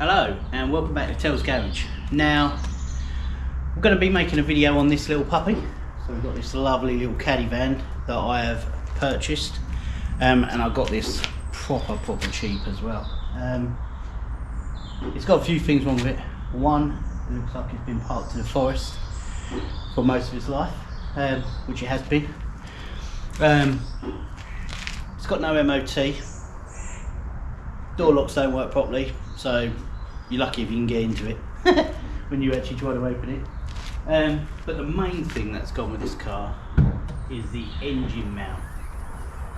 Hello and welcome back to Tels Garage. Now we're going to be making a video on this little puppy. So we've got this lovely little caddy van that I have purchased, and I got this proper cheap as well. It's got a few things wrong with it. One, it looks like it's been parked in the forest for most of its life, which it has been. It's got no MOT. Door locks don't work properly, so you're lucky if you can get into it when you actually try to open it. But the main thing that's gone with this car is the engine mount.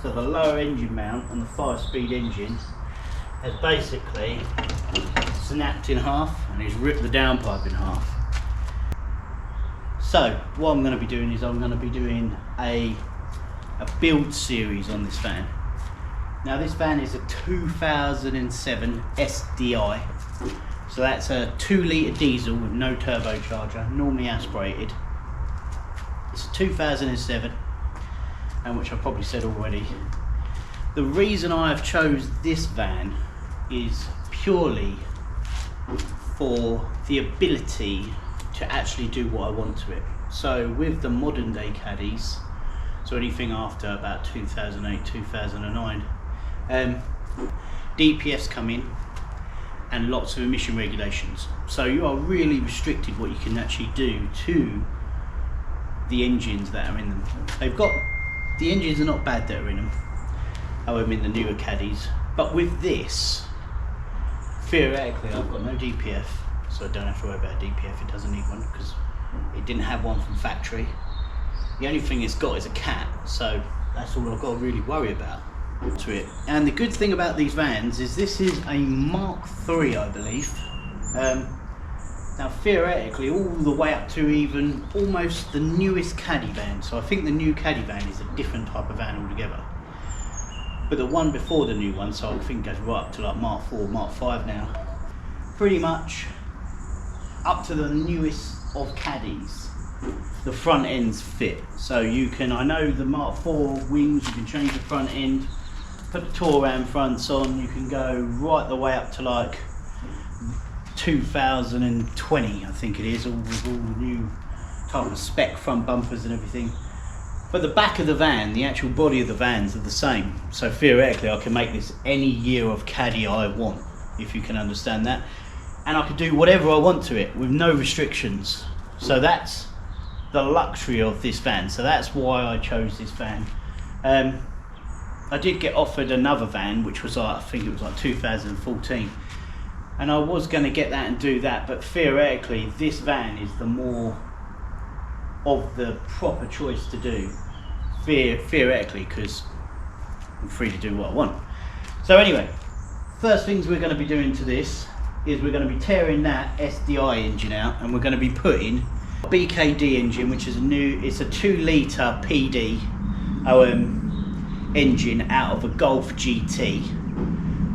So the lower engine mount on the 5-speed engine has basically snapped in half and it's ripped the downpipe in half. So what I'm going to be doing is I'm going to be doing a build series on this van. Now this van is a 2007 SDI, so that's a 2-litre diesel with no turbocharger, normally aspirated. It's a 2007, and which I've probably said already. The reason I have chose this van is purely for the ability to actually do what I want to it. So with the modern day caddies, so anything after about 2008, 2009, DPFs come in and lots of emission regulations, so you are really restricted what you can actually do to the engines that are in them. The engines are not bad that are in them, however, in the newer caddies, but with this, theoretically I've got no DPF, so I don't have to worry about a DPF. It doesn't need one because it didn't have one from factory. The only thing it's got is a cat, so that's all I've got to really worry about to it. And the good thing about these vans is this is a Mark III, I believe. Now theoretically all the way up to even almost the newest caddy van, so I think the new caddy van is a different type of van altogether, but the one before the new one, so I think goes right up to like Mark IV, Mark V now, pretty much up to the newest of caddies. The front ends fit, so you can, I know the Mark IV wings, you can change the front end, put the Touran fronts on, you can go right the way up to like 2020, I think it is, all with all the new type of spec front bumpers and everything. But the back of the van, the actual body of the vans are the same, so theoretically I can make this any year of caddy I want, if you can understand that, and I can do whatever I want to it with no restrictions. So that's the luxury of this van, so that's why I chose this van. I did get offered another van which was like, I think it was like 2014, and I was going to get that and do that, but theoretically this van is the more of the proper choice to do, theoretically, because I'm free to do what I want. So anyway, first things we're going to be doing to this is we're going to be tearing that SDI engine out, and we're going to be putting a BKD engine, which is it's a 2-litre PD engine out of a Golf GT,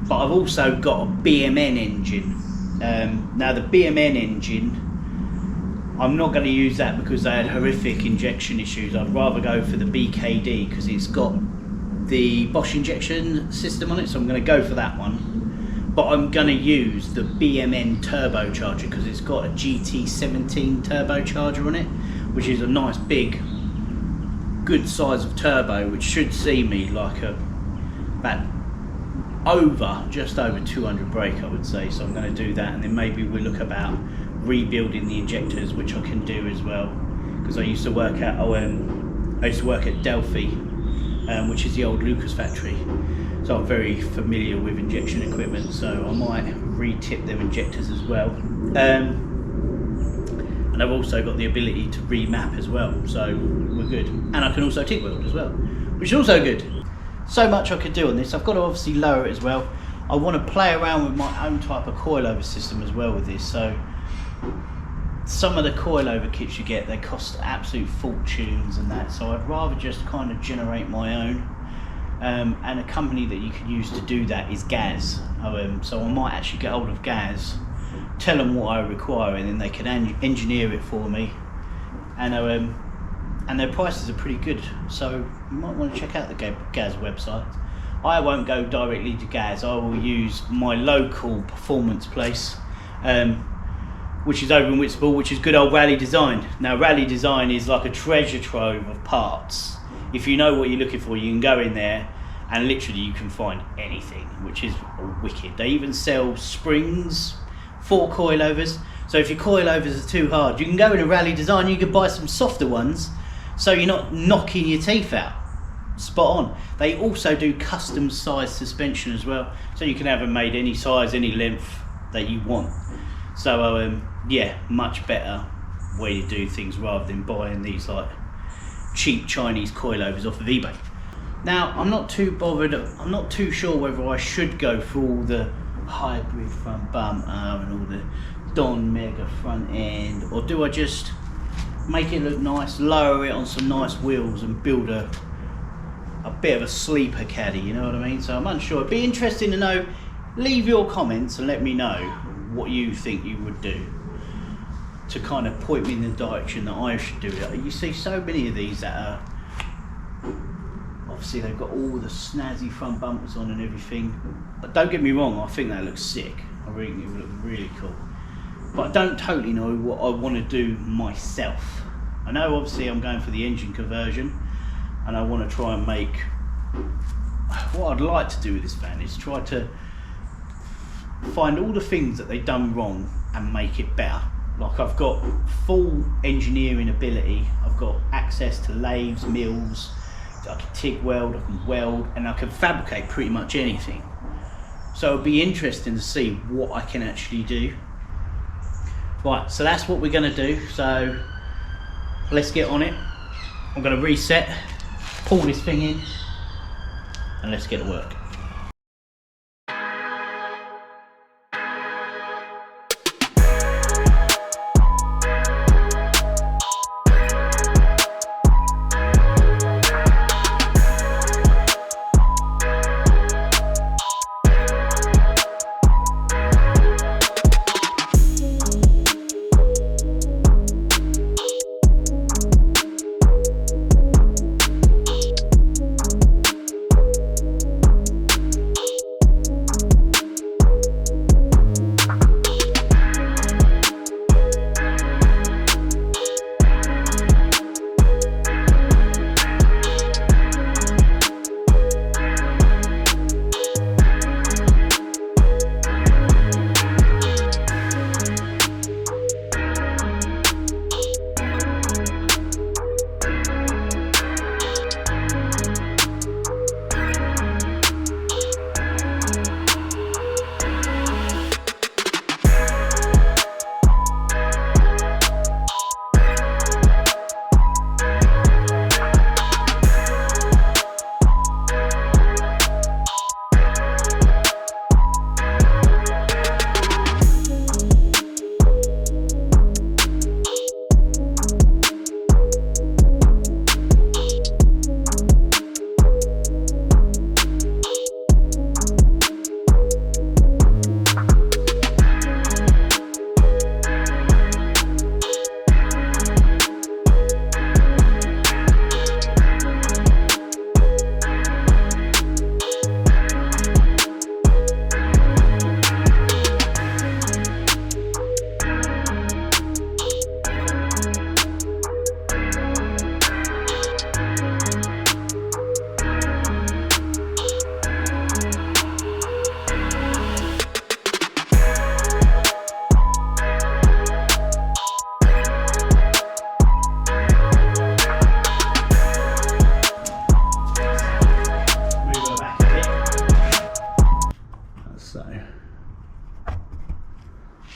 but I've also got a BMN engine. Now the BMN engine, I'm not going to use that because they had horrific injection issues. I'd rather go for the BKD because it's got the Bosch injection system on it, so I'm going to go for that one. But I'm going to use the BMN turbocharger because it's got a GT17 turbocharger on it, which is a nice big good size of turbo, which should see me like just over 200 brake, I would say. So I'm going to do that, and then maybe we'll look about rebuilding the injectors, which I can do as well, because I used to work at Delphi, which is the old Lucas factory, so I'm very familiar with injection equipment, so I might re-tip them injectors as well. And I've also got the ability to remap as well, so we're good. And I can also TIG weld as well, which is also good. So much I could do on this. I've got to obviously lower it as well. I want to play around with my own type of coilover system as well with this. So some of the coilover kits you get, they cost absolute fortunes and that, so I'd rather just kind of generate my own. And a company that you can use to do that is Gaz. So I might actually get hold of Gaz, tell them what I require, and then they can engineer it for me, and their prices are pretty good, so you might want to check out the Gaz website. I won't go directly to Gaz. I will use my local performance place, which is over in Whitstable, which is good old Rally Design. Now Rally Design is like a treasure trove of parts. If you know what you're looking for, you can go in there and literally you can find anything, which is wicked. They even sell springs for coilovers. So if your coilovers are too hard, you can go in a Rally Design, you can buy some softer ones so you're not knocking your teeth out. Spot on. They also do custom size suspension as well, so you can have them made any size, any length that you want. So yeah, much better way to do things rather than buying these like cheap Chinese coilovers off of eBay. Now I'm not too bothered, I'm not too sure whether I should go for all the hybrid front bumper and all the Don Mega front end, or do I just make it look nice, lower it on some nice wheels and build a bit of a sleeper caddy, you know what I mean? So I'm unsure. It'd be interesting to know. Leave your comments and let me know what you think you would do to kind of point me in the direction that I should do it. You see so many of these that are, obviously they've got all the snazzy front bumpers on and everything, but don't get me wrong, I think that looks sick. I really think it would look really cool, but I don't totally know what I want to do myself. I know obviously I'm going for the engine conversion, and I want to try and make, what I'd like to do with this van is try to find all the things that they've done wrong and make it better. Like I've got full engineering ability, I've got access to lathes, mills, I can TIG weld, I can weld, and I can fabricate pretty much anything. So it'd be interesting to see what I can actually do. Right, so that's what we're going to do, so let's get on it. I'm going to reset, pull this thing in, and let's get to work.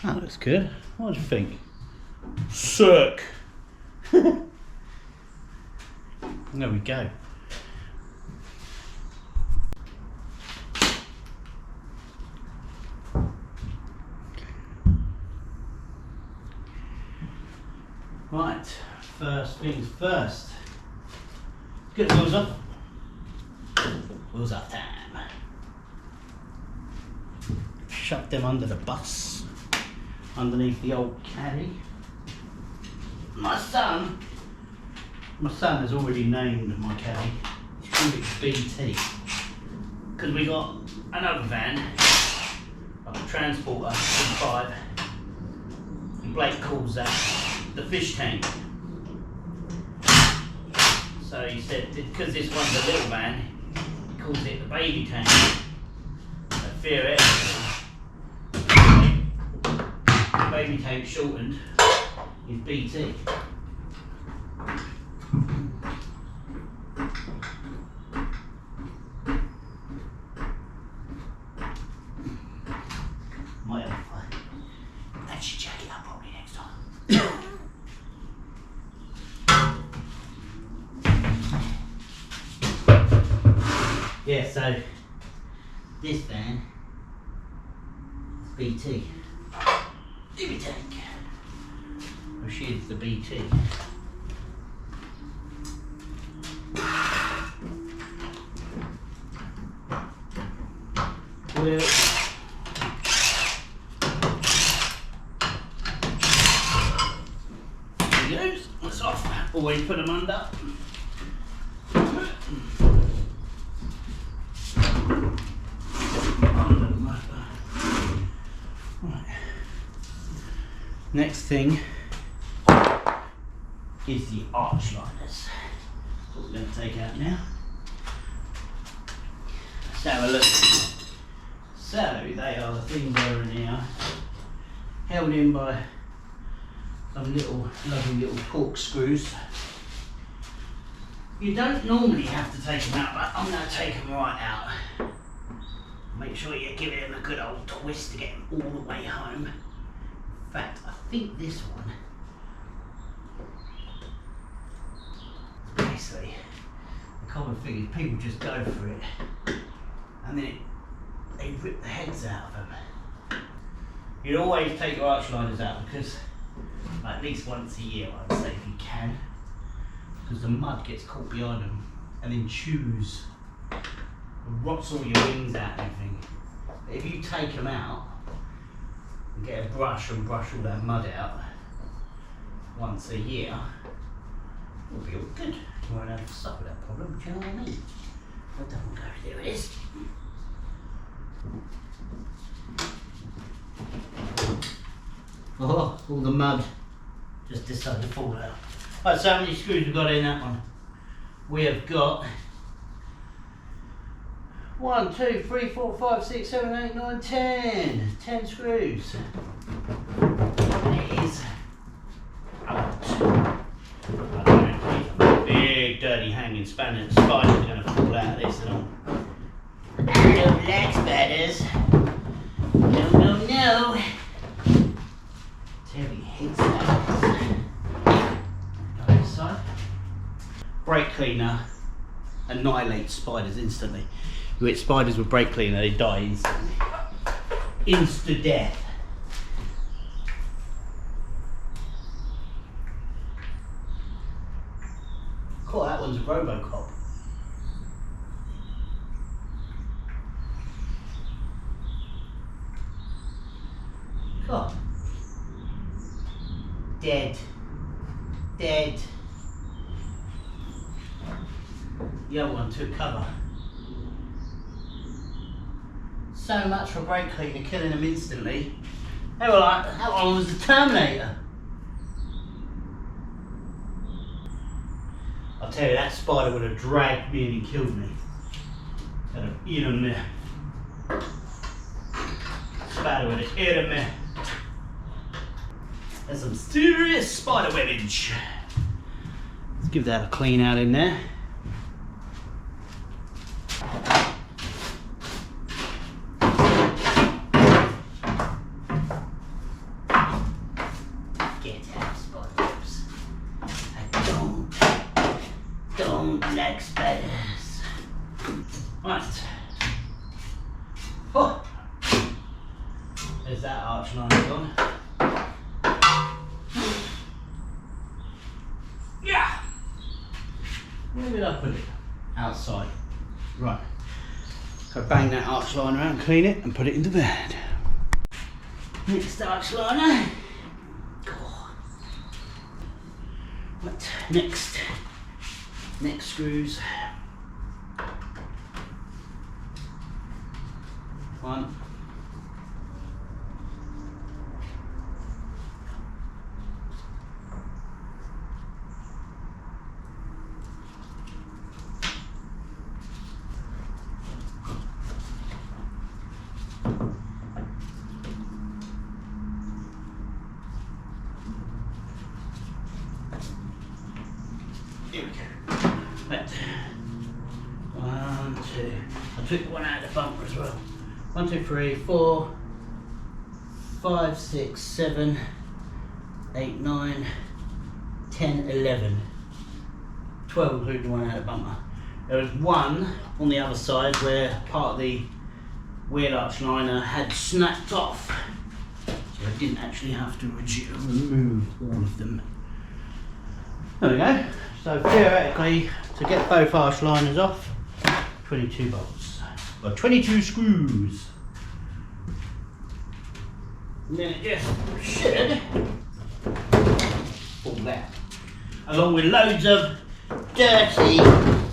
That looks good. What do you think? Sick. There we go. Right, first things first. Get the wheels up. Wheels up time. Shove them under the bus, underneath the old caddy. My son has already named my caddy. He's called it BT. because we got another van, like a transporter, C5, and Blake calls that the fish tank. So he said, because this one's a little van, he calls it the baby tank. I fear it. The baby tank shortened is BT. Might have fun. Actually check it out probably next time. Yeah, so this van is BT. Baby tank. Well, she's the BT. Well, there he goes. That's off. Always put them under. Next thing is the arch liners. That's what we're going to take out now. Let's have a look. So they are the things that are in here, held in by some little lovely little torque screws. You don't normally have to take them out, but I'm going to take them right out. Make sure you give them a good old twist to get them all the way home. In fact, I think this one is basically the common thing is people just go for it and then they rip the heads out of them. You'd always take your arch liners out because at least once a year, I'd say, if you can, because the mud gets caught behind them and then chews and rots all your wings out and everything. But if you take them out and get a brush and brush all that mud out once a year, it'll be all good. You won't have to suffer that problem, do you know what I mean? Well done, we'll go, there it is. Oh, all the mud just decided to fall out. Right, so how many screws we've got in that one? We have got 1, 2, 3, 4, 5, 6, 7, 8, 9, 10. 10 screws. And it is out. I don't know, big dirty hanging spanner. The spider's going to fall out of this and all. No leg spiders. No, no, no. Terry hates that. Go this side. Brake cleaner annihilates spiders instantly. You hit spiders with brake cleaner, they die instantly. Insta death. Cool, that one's a Robocop. Cool. Dead. Dead. The other one took cover. So much for brake cleaner killing them instantly. They were like, that one was the Terminator. I'll tell you, that spider would have dragged me and killed me. I'd have eaten me. Spider would have eaten me. There's some serious spider webbage. Let's give that a clean out in there. Get out, spider webs. I don't like spiders. Right. Oh. There's that arch line gone. Yeah. Where did I put it? Outside. Right. So bang that arch liner out and clean it and put it in the bed. Next arch liner. Right. Next screws. one. Here we go. Right. 1, 2. I took one out of the bumper as well. 1, 2, 3, 4, 5, 6, 7, 8, 9, 10, 11. 12 including the one out of the bumper. There was one on the other side where part of the wheel arch liner had snapped off. So I didn't actually have to remove all of them. There we go. So theoretically, to get both arch liners off, 22 bolts, or 22 screws. And then it just should fall out, along with loads of dirty,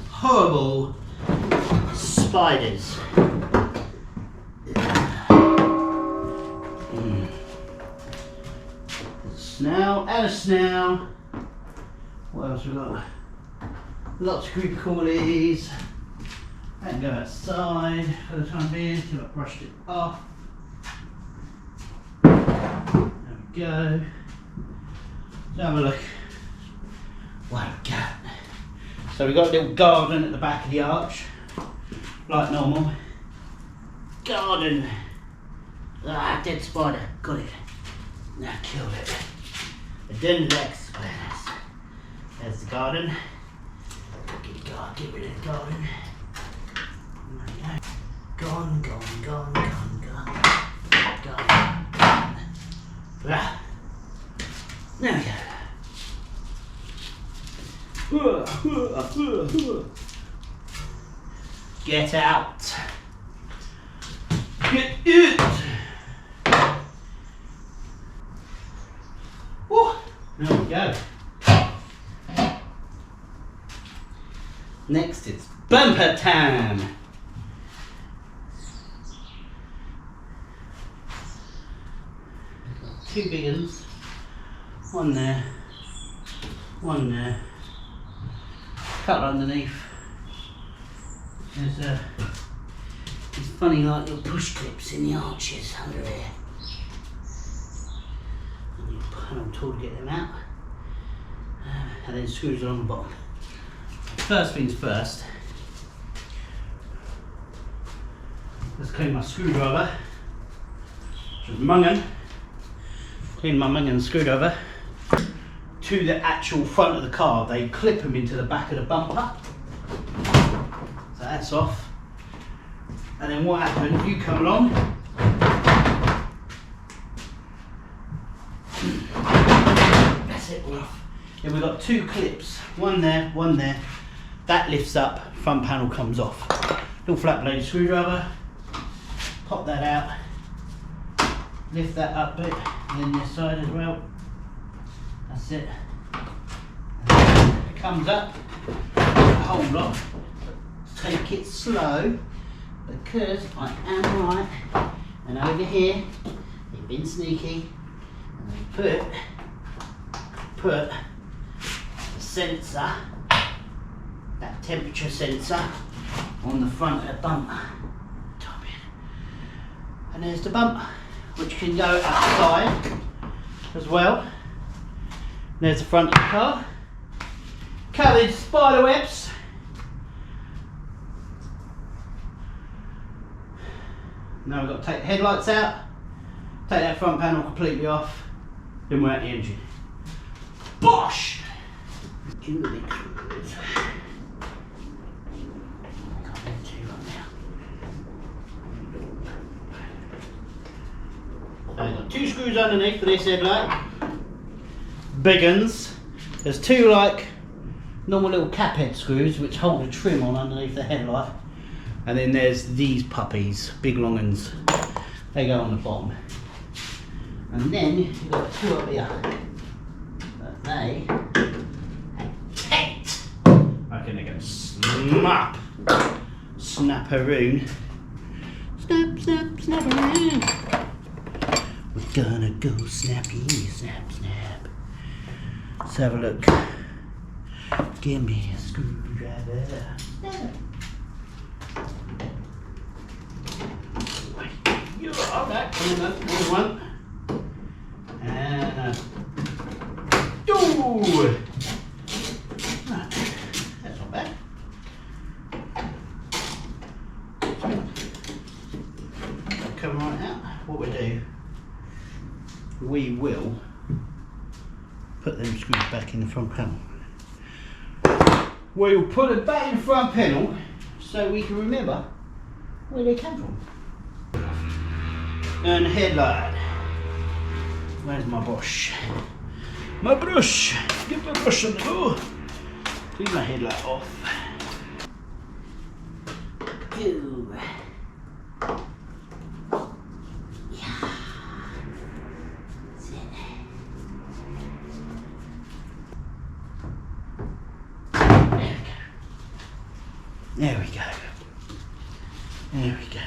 horrible spiders. Snow and a snow. What else we got? Lots of creepy crawlies. I can go outside for the time being until I've brushed it off. There we go. Let's have a look what I've got. So we've got a little garden at the back of the arch, like normal. Garden. Ah, dead spider. Got it. Now killed it. I didn't like spiders. There's the garden. Get rid of the garden. Gone, gone, gone, gone, gone. Gone. Ah. There we go. Get out. Get it. Oh, there we go. Next it's bumper time. Two big ones. One there. One there. Couple underneath. There's it's funny like little push clips in the arches under there. And you put on a tool to get them out. And then screws along the bottom. First things first, let's clean my screwdriver. Just munging. Clean my munging screwdriver to the actual front of the car. They clip them into the back of the bumper. So that's off. And then what happens, you come along. That's it, we're off. Then we've got two clips, one there, one there. That lifts up, front panel comes off. Little flat blade screwdriver, pop that out, lift that up a bit, and then this side as well. That's it. It comes up, hold on, take it slow, because I am right, and over here, they've been sneaky, and they put the sensor, that temperature sensor, on the front of the bumper. Top in. And there's the bumper, which can go outside as well. There's the front of the car. Covered spider webs. Now we've got to take the headlights out, take that front panel completely off, then we're at the engine. Bosh! In the mix. So we've got two screws underneath for this headlight. Big uns. There's two like normal little cap head screws which hold the trim on underneath the headlight. And then there's these puppies, big long uns. They go on the bottom. And then you've got two up here. But they hate. I reckon they're going to snap a roon. It's Snap, snap, snap around. We're gonna go snappy, snap, snap. Let's have a look. Give me a screwdriver. You're alright, come on, and ooh! That's not bad. Come right out. What we do, we will put them screws back in the front panel. We'll put it back in the front panel so we can remember where they came from. And headlight. Where's my brush? My brush! Get my brush on the go! Clean my headlight off. Go. Yeah. That's it. There we go. There we go.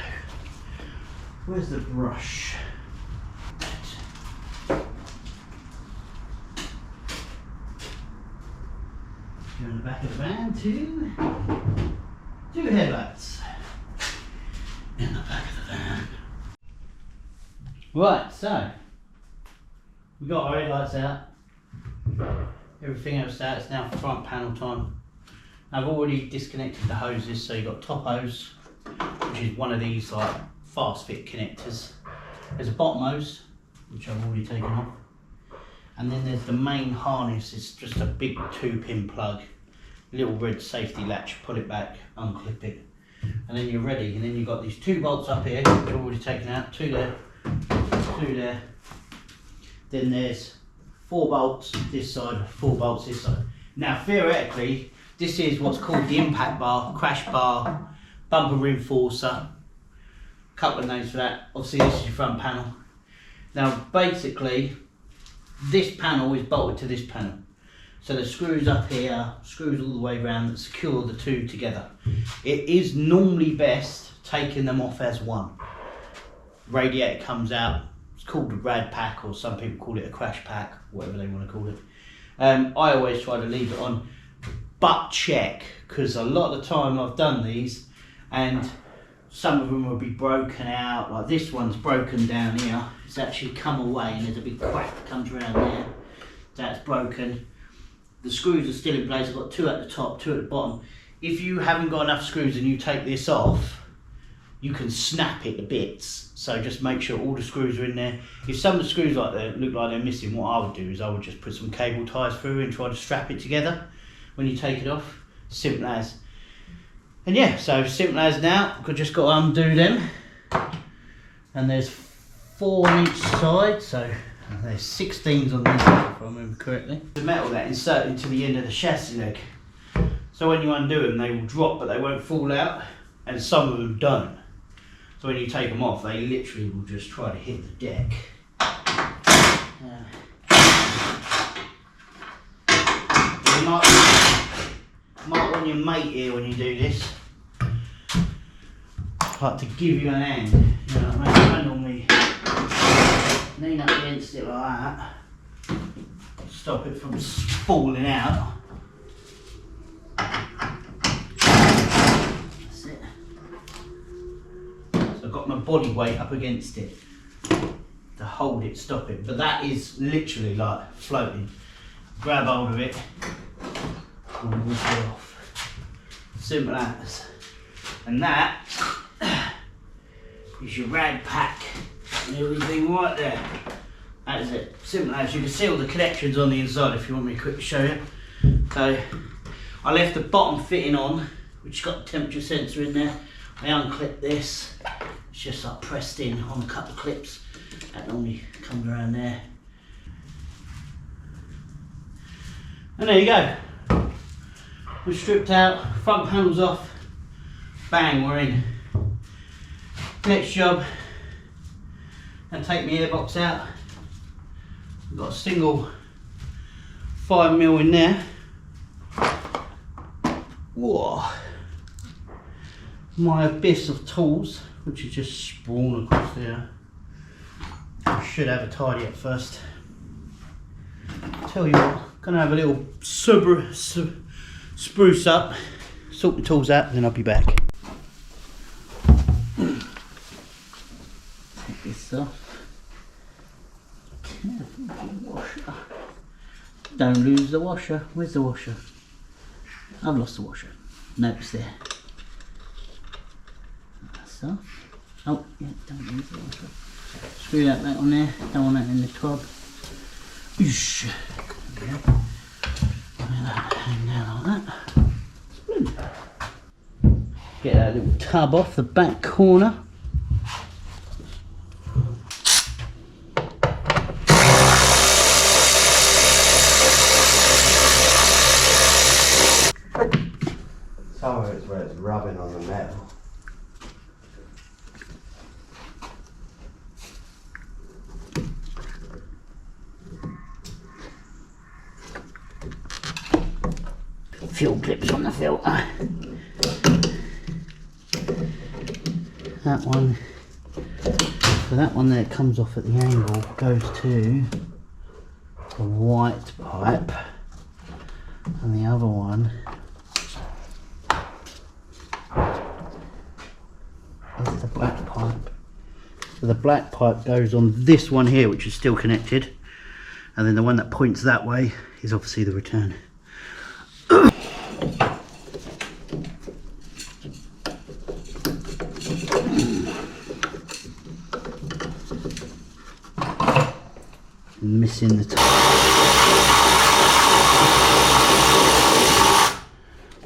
Where's the brush? Go in the back of the van, two headlights in the back of the van. Right, so we got our headlights out, everything else out. It's now front panel time. I've already disconnected the hoses, so you've got top hose, which is one of these like fast fit connectors. There's a bottom hose, which I've already taken off, and then there's the main harness. It's just a big 2-pin plug, little red safety latch. Pull it back, unclip it, and then you're ready. And then you've got these 2 bolts up here, which I've already taken out. 2 there, 2 there. Then there's 4 bolts this side, 4 bolts this side. Now theoretically, this is what's called the impact bar, crash bar, bumper reinforcer. Couple of names for that. Obviously this is your front panel. Now basically this panel is bolted to this panel, so the screws up here, screws all the way around that secure the 2 together. It is normally best taking them off as one. Radiator comes out, it's called a rad pack, or some people call it a crash pack, whatever they want to call it. I always try to leave it on, but check, because a lot of the time I've done these and some of them will be broken out. Like this one's broken down here. It's actually come away and there's a big crack that comes around there. That's broken. The screws are still in place. I've got 2 at the top, 2 at the bottom. If you haven't got enough screws and you take this off, you can snap it to bits. So just make sure all the screws are in there. If some of the screws look like they're missing, what I would do is I would just put some cable ties through and try to strap it together when you take it off. Simple as. And yeah, so simple as now. I've just got to undo them. And there's 4 on each side, so there's 16s on this, if I remember correctly. The metal that insert into the end of the chassis leg. So when you undo them, they will drop, but they won't fall out, and some of them don't. So when you take them off, they literally will just try to hit the deck. You might want your mate here when you do this, like to give you an hand. You know what I mean? I normally lean up against it like that, stop it from falling out. That's it. So I've got my body weight up against it to hold it, stop it. But that is literally like floating. Grab hold of it and walk it off. Simple as. And that is your rad pack and everything right there. That is it. Simple as. You can see all the connections on the inside if you want me to quickly show you. So I left the bottom fitting on, which has got the temperature sensor in there. I unclipped this. It's just like pressed in on a couple of clips. That normally comes around there. And there you go. We're stripped out, front panel's off, bang, we're in. Next job, and take my airbox out. We've got a single 5mm in there. Whoa. My abyss of tools which is just sprawling across there. I should have a tidy up first. Tell you what, gonna have a little spruce up, sort the tools out, and then I'll be back. Take this off. Careful with the washer. Don't lose the washer. Where's the washer? I've lost the washer. No, it's there. That's off. Oh, yeah, don't lose the washer. Screw that back on there. Don't want that in the tub. Oosh. There. Hang down like that. Get that little tub off the back corner. Some of it's where it's rubbing on the metal. Fuel clips on the filter. That one, so that one there comes off at the angle, goes to the white pipe, and the other one is the black pipe. So the black pipe goes on this one here, which is still connected, and then the one that points that way is obviously the return. Missing the top.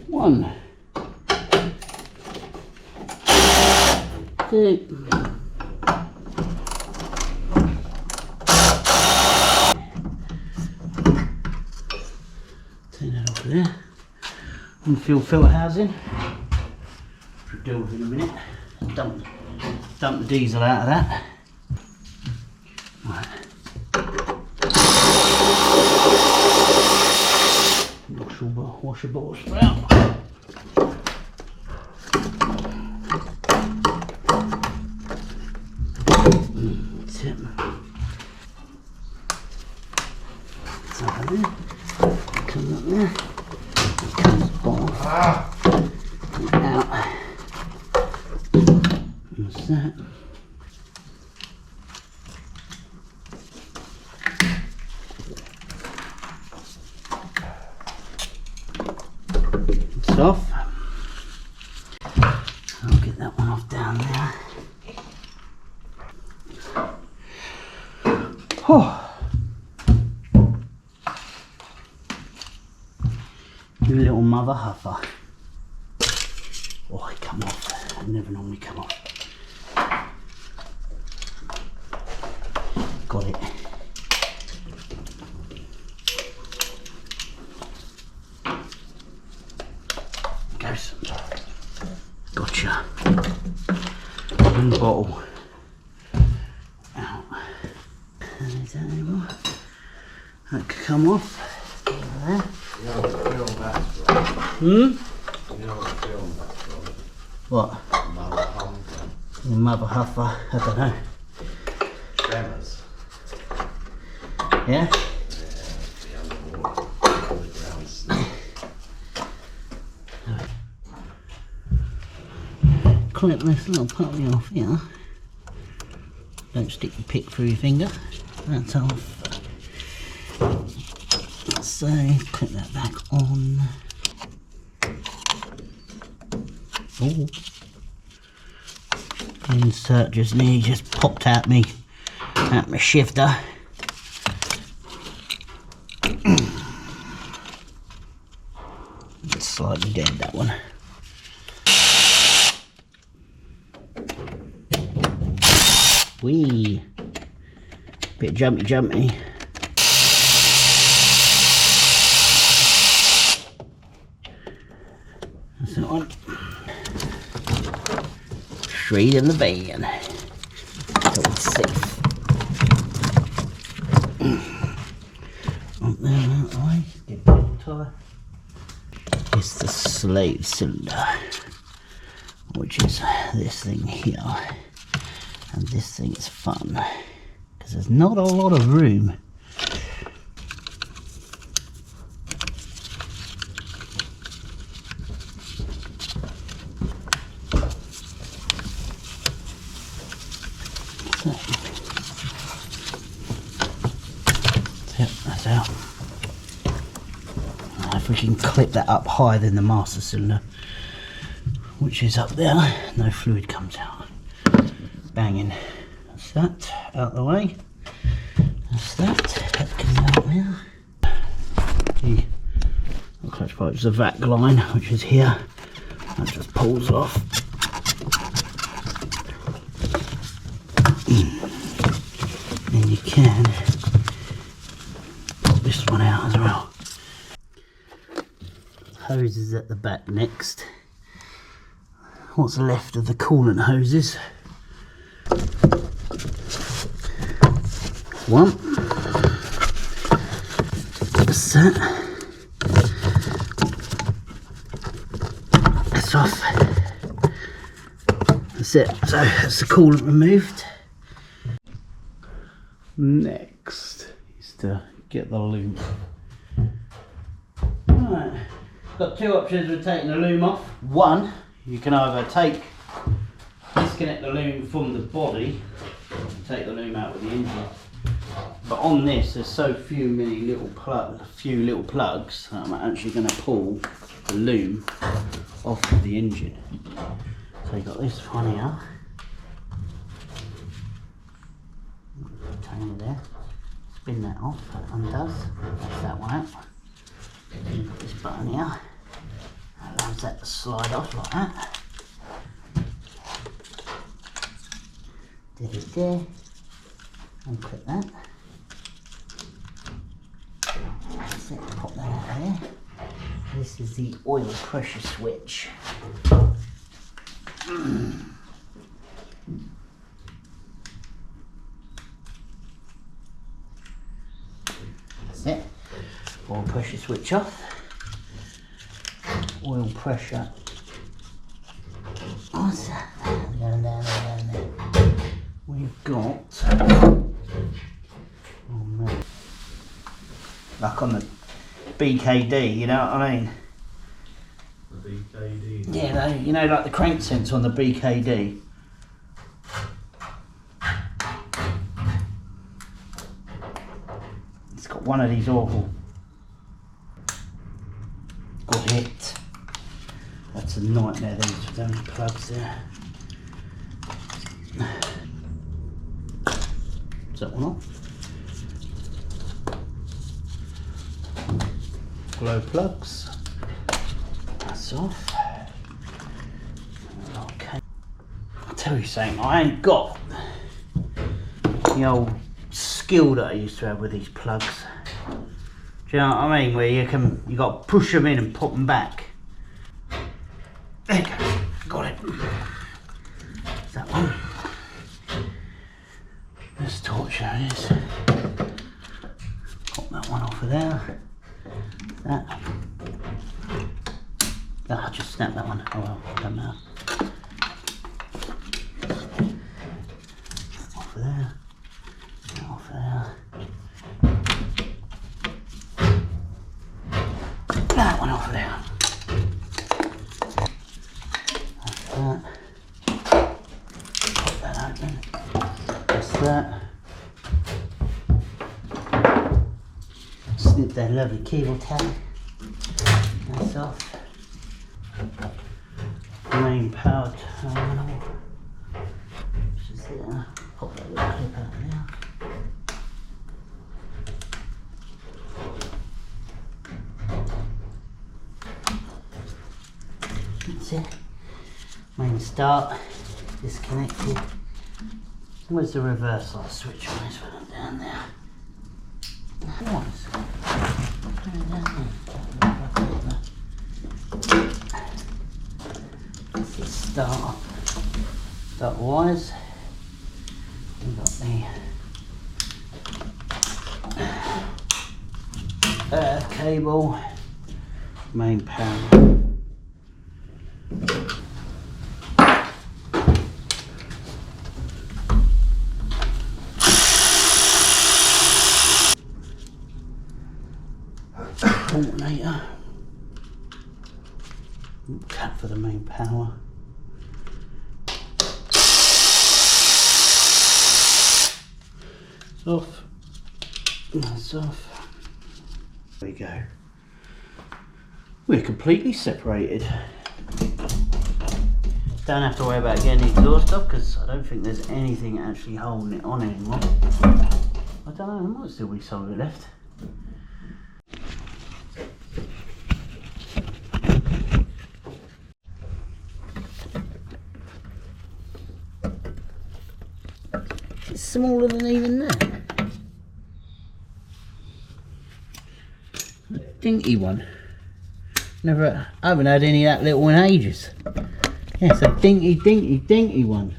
One, two, turn that off there. And fuel filter housing. We'll deal with it in a minute. Dump the diesel out of that. Right. Washer bottle spout. Tip. It's over there. Comes up there. Comes the bottom. Out. What's that? Off. I'll get that one off down there. Oh. You little mother huffer. Oh, it come off. It never normally come off. Got it. Gotcha. And the bottle. Out. Is that anymore? That could come off. There. You know what film that's from? Hmm? You know what film that's from? What? Mother Humper. Your mother huffer. I don't know. Tremors. Yeah? Yeah, the underground snake. Clip this little puppy off here. Don't stick your pick through your finger. That's off. So clip that back on. Oh, the insert just nearly just popped out my shifter. It's slightly dead, that one. Wee, bit jumpy. That's that one. Straight in the van. So it's safe. Up there that way. Get the tire. It's the slave cylinder. which is this thing here. And this thing is fun because there's not a lot of room. Yep, that's out. If we can clip that up higher than the master cylinder, which is up there, no fluid comes out. Banging. That's that out the way. That's that comes out there. The clutch pipe is the vac line, which is here. That just pulls off. And you can pop this one out as well. Hoses at the back next. What's left of the coolant hoses? One. That's that. That's off. That's it. So that's the coolant removed. Next is to get the loom. Right. Got two options for taking the loom off. One, you can either disconnect the loom from the body and take the loom out with the engine. But on this, there's so few little plugs that I'm actually going to pull the loom off of the engine. So you've got this one here. Tangle there. Spin that off, that undoes. That's that one out. You've got this button here. That allows that to slide off like that. Did it there. Unclip that. That's it, pop that out there. This is the oil pressure switch. That's it. Oil pressure switch off. Oil pressure. What's that? Down there. We've got, oh man, like on the BKD, you know what I mean? The BKD? Yeah, you know, like the crank sensor on the BKD. It's got one of these awful. Got hit. That's a nightmare, these damn plugs there. Is that one off? Glow plugs. That's off. Okay. I'll tell you something, I ain't got the old skill that I used to have with these plugs. Do you know what I mean? Where you got to push them in and pop them back. There you go. Got it. Is that one? This torch there is. Pop that one off of there. That. I just snapped that one. Oh well, don't matter. Off of there. Off of there. That one off of there. That's that. Pop that open. That's that. Snip that lovely cable tag. That's off. Main power terminal. Which is there. Pop that little clip out of there. That's it. Main start. Disconnected. Where's the reverse light switch on this one? Down there. Nice. This is start wires. We've got the earth cable, main power. alternator. Cap for the main power. It's off. That's off. There we go. We're completely separated. Don't have to worry about getting the exhaust off because I don't think there's anything actually holding it on anymore. I don't know, there might still be some of it left. It's smaller than even that. A dinky one. I haven't had any of that little one in ages. Yeah, it's a dinky one.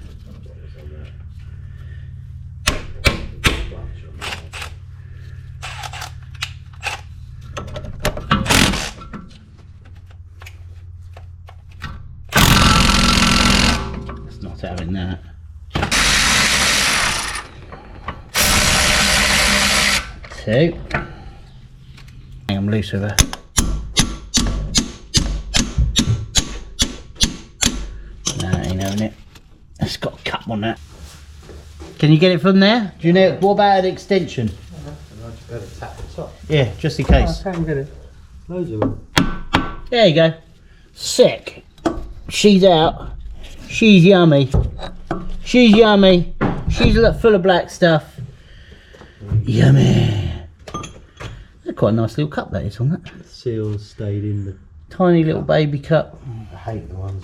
It's not having that. Two. I'm loose with her. It. It's got a cup on that. Can you get it from there? Do you know? What about an extension? I better tap the top. Yeah, just in case. I can get it. Loads of them. There you go. Sick. She's out. She's yummy. She's yummy. She's full of black stuff. Yummy. That's quite a nice little cup that is on that. The seal stayed in the tiny little baby cup. I hate the ones.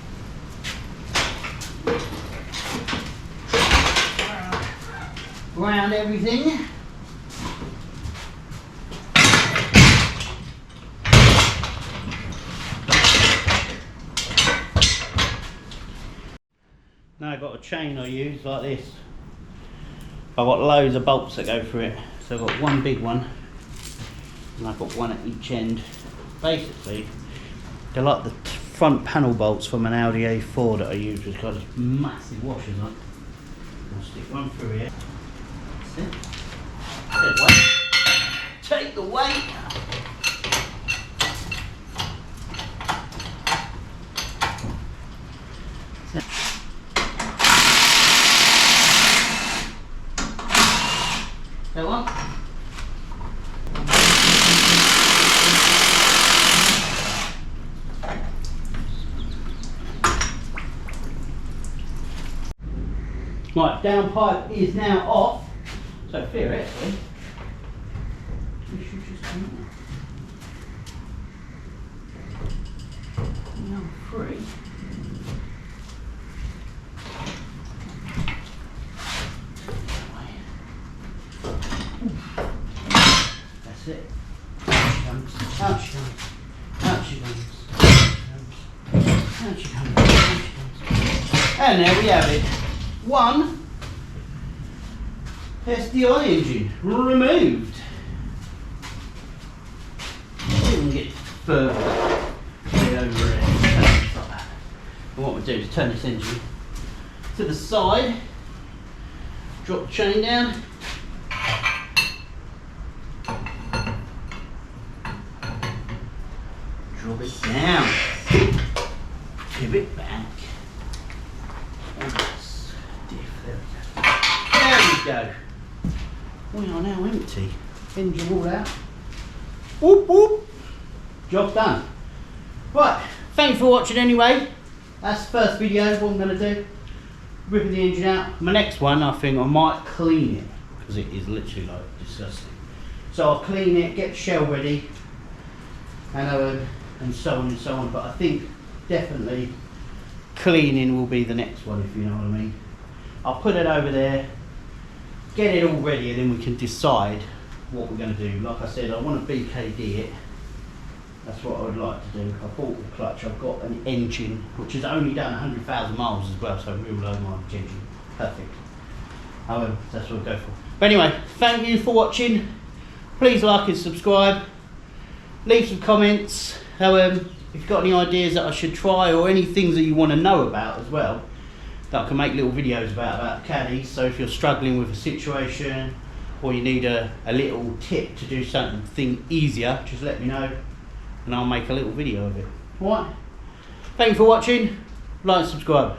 Around everything. Now I've got a chain I use like this. I've got loads of bolts that go through it. So I've got one big one and I've got one at each end. Basically, they're like the front panel bolts from an Audi A4 that I use, which got these massive washers on. I'll stick one through here. Take the weight. That one. Right, down pipe is now off. So theoretically, we should just come out. Now free. That's it. Out she comes. Out she comes. Out she comes. And there we have it. One SDI engine removed. See if we can get further get over it. And what we do is turn this engine to the side, drop the chain down, drop it down, give it back. There we go. We are now empty. Engine all out. Whoop whoop. Job done. Right, thanks for watching anyway. That's the first video of what I'm going to do. Ripping the engine out. My next one, I think I might clean it because it is literally like disgusting. So I'll clean it, get the shell ready, and so on and so on. But I think definitely cleaning will be the next one, if you know what I mean. I'll put it over there, get it all ready, and then we can decide what we're going to do. Like I said, I want to BKD it. That's what I would like to do. I bought the clutch, I've got an engine which has only done 100,000 miles as well, so real low mileage engine. Perfect. However, that's what I'll go for. But anyway, thank you for watching. Please like and subscribe. Leave some comments. If you've got any ideas that I should try or any things that you want to know about as well, that I can make little videos about caddies. So if you're struggling with a situation or you need a little tip to do something easier, just let me know and I'll make a little video of it. Alright, thank you for watching, like and subscribe.